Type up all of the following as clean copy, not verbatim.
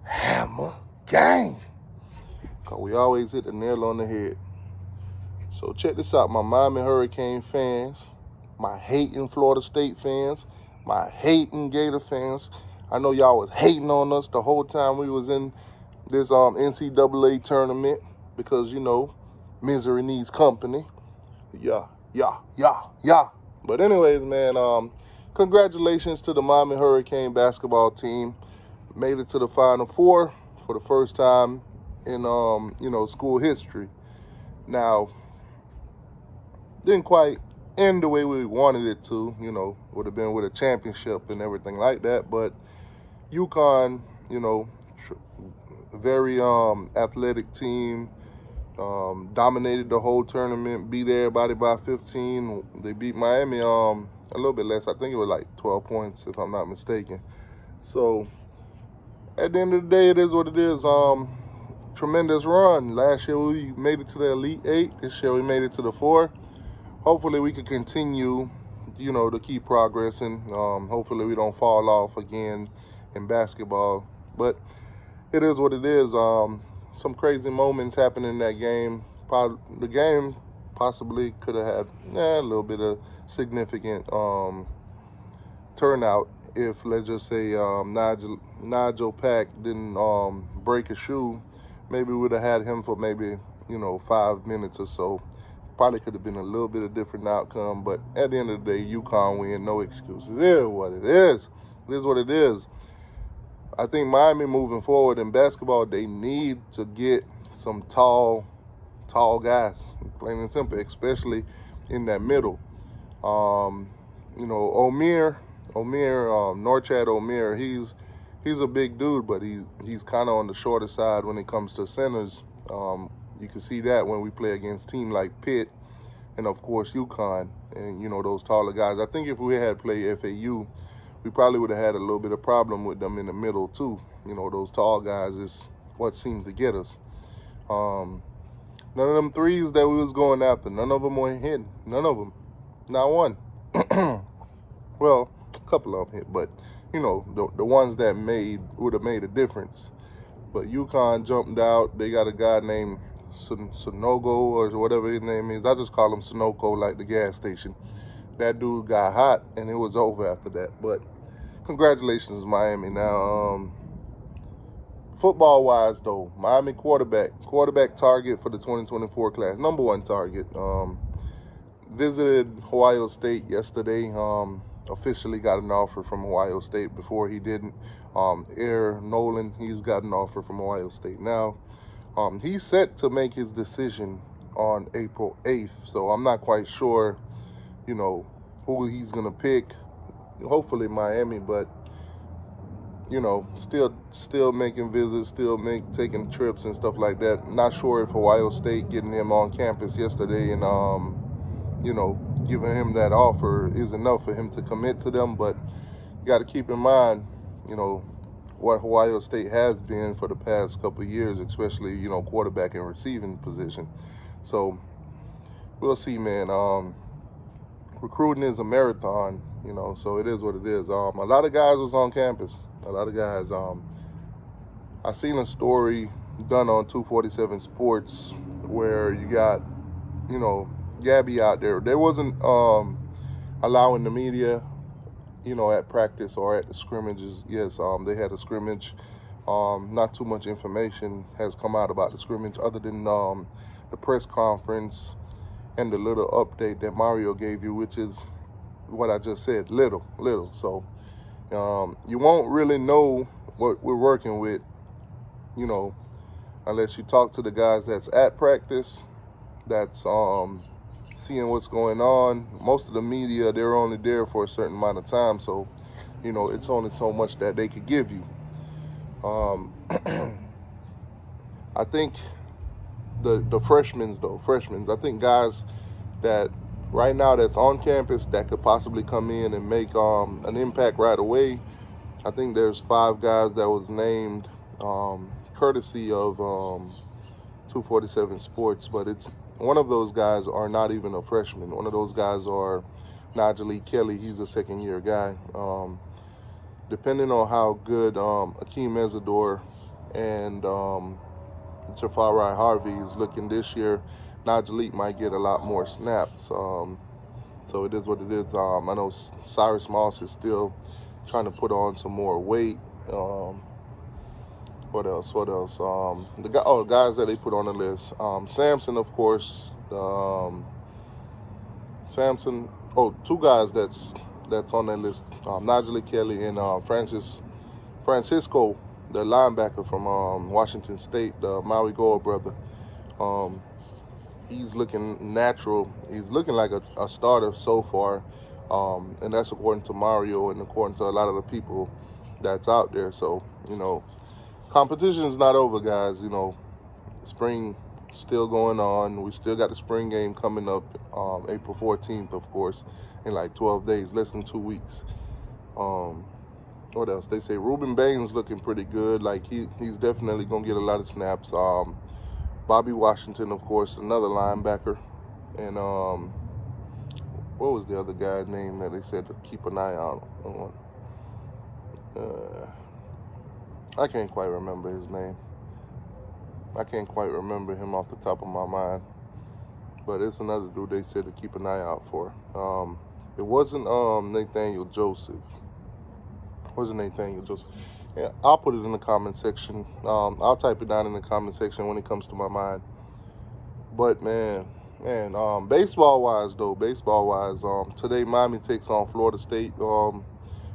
Hammer gang. Because we always hit the nail on the head. So check this out, my Miami Hurricane fans, my hating Florida State fans, my hating Gator fans. I know y'all was hating on us the whole time we was in this NCAA tournament because, you know, misery needs company. Yeah. But anyways, man, congratulations to the Miami Hurricane basketball team. Made it to the Final Four for the first time in, school history. Now, didn't quite end the way we wanted it to, would have been with a championship and everything like that. But UConn, very athletic team, dominated the whole tournament, beat everybody by 15. They beat Miami a little bit less. I think it was like 12 points, if I'm not mistaken. So at the end of the day, it is what it is. Tremendous run. Last year we made it to the Elite Eight. This year we made it to the 4. Hopefully we can continue, to keep progressing. Hopefully we don't fall off again in basketball. But it is what it is. Some crazy moments happened in that game. The game possibly could have had a little bit of significant turnout if, let's just say, Nigel Pack didn't break a shoe. Maybe we would have had him for maybe, 5 minutes or so. Probably could have been a little bit of different outcome, but at the end of the day, UConn win, no excuses. It is what it is. It is what it is. I think Miami moving forward in basketball, they need to get some tall guys, plain and simple, especially in that middle. Norchad Omier, he's a big dude, but he's kind of on the shorter side when it comes to centers. You can see that when we play against teams like Pitt and, of course, UConn and, those taller guys. I think if we had played FAU, we probably would have had a little bit of problem with them in the middle, too. Those tall guys is what seemed to get us. None of them threes that we was going after, none of them were hitting. None of them. Not one. Well, a couple of them hit, but, the ones that would have made a difference. But UConn jumped out. They got a guy named Sunogo or whatever his name is. I just call him Sunoco, like the gas station. That dude got hot, and it was over after that. But congratulations, Miami. Now, football-wise, though, Miami quarterback target for the 2024 class, number 1 target. Visited Ohio State yesterday. Officially got an offer from Ohio State. Before he didn't. Air Nolan, he's got an offer from Ohio State. Now, he's set to make his decision on April 8th. So I'm not quite sure, who he's going to pick. Hopefully Miami, but, still making visits, taking trips and stuff like that. Not sure if Ohio State getting him on campus yesterday and, giving him that offer is enough for him to commit to them. But you got to keep in mind, what Ohio State has been for the past couple of years, especially, quarterback and receiving position. So we'll see, man. Recruiting is a marathon, so it is what it is. A lot of guys was on campus. A lot of guys. I seen a story done on 247 Sports where you got, Gabby out there. They wasn't allowing the media, at practice or at the scrimmages. Yes, they had a scrimmage. Not too much information has come out about the scrimmage other than the press conference and the little update that Mario gave you, which is what I just said, little. So you won't really know what we're working with, unless you talk to the guys that's at practice, that's seeing what's going on. Most of the media, they're only there for a certain amount of time, so it's only so much that they could give you. I think the freshmen, I think guys that right now that's on campus that could possibly come in and make an impact right away. I think there's 5 guys that was named courtesy of 247 Sports, but it's one of those guys are not even a freshman. One of those guys are Nigel Kelly. He's a second-year guy. Depending on how good Akeem Mesidor and Jafari Harvey is looking this year. Najee might get a lot more snaps. So it is what it is. I know Cyrus Moss is still trying to put on some more weight. What else? The guys that they put on the list. Samson, of course. Samson. Oh, two guys that's on that list. Najee Kelly and Francisco, the linebacker from Washington State, the Maui Gold brother. He's looking natural. He's looking like a starter so far, and that's according to Mario and according to a lot of the people that's out there. So, competition is not over, guys. Spring still going on. We still got the spring game coming up, April 14th, of course, in like 12 days, less than 2 weeks. What else? They say Ruben Bain's looking pretty good. Like he's definitely gonna get a lot of snaps. Bobby Washington, of course, another linebacker, and what was the other guy's name that they said to keep an eye out on? I can't quite remember his name. I can't quite remember him off the top of my mind, but it's another dude they said to keep an eye out for. It wasn't Nathaniel Joseph. Yeah, I'll put it in the comment section. I'll type it down in the comment section when it comes to my mind. But man, baseball-wise, today Miami takes on Florida State.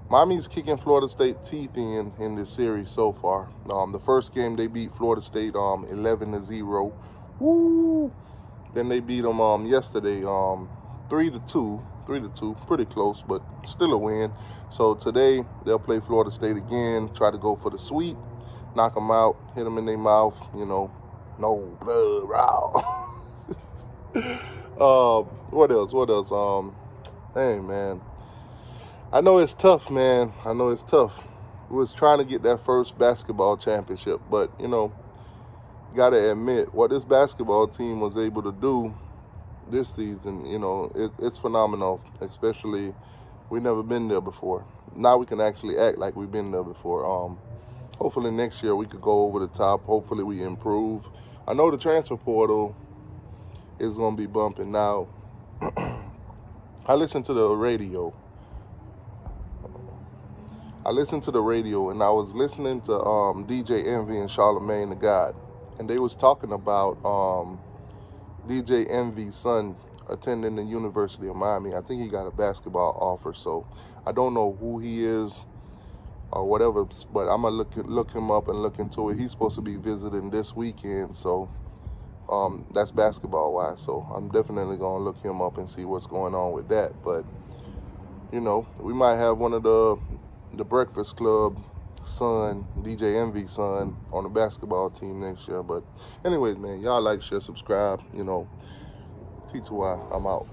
Miami's kicking Florida State teeth in this series so far. The first game they beat Florida State 11-0. Woo! Then they beat them yesterday 3-2. 3-2, pretty close, but still a win. So today they'll play Florida State again, try to go for the sweep, knock them out, hit them in their mouth, no blood, raw. What else? Hey, man, I know it's tough, man. We was trying to get that first basketball championship, but you gotta admit what this basketball team was able to do this season, it's phenomenal. Especially, we've never been there before. Now we can actually act like we've been there before. Hopefully next year we could go over the top. Hopefully we improve. I know the transfer portal is going to be bumping now. I listened to the radio. And I was listening to DJ Envy and Charlamagne the God, and they was talking about DJ Envy's son attending the University of Miami. I think he got a basketball offer, so I don't know who he is or whatever, but I'm gonna look him up and look into it. He's supposed to be visiting this weekend, so that's basketball wise. So I'm definitely gonna look him up and see what's going on with that. But we might have one of the Breakfast Club son, DJ Envy's son, on the basketball team next year. But anyways, man, y'all like, share, subscribe. T2I, I'm out.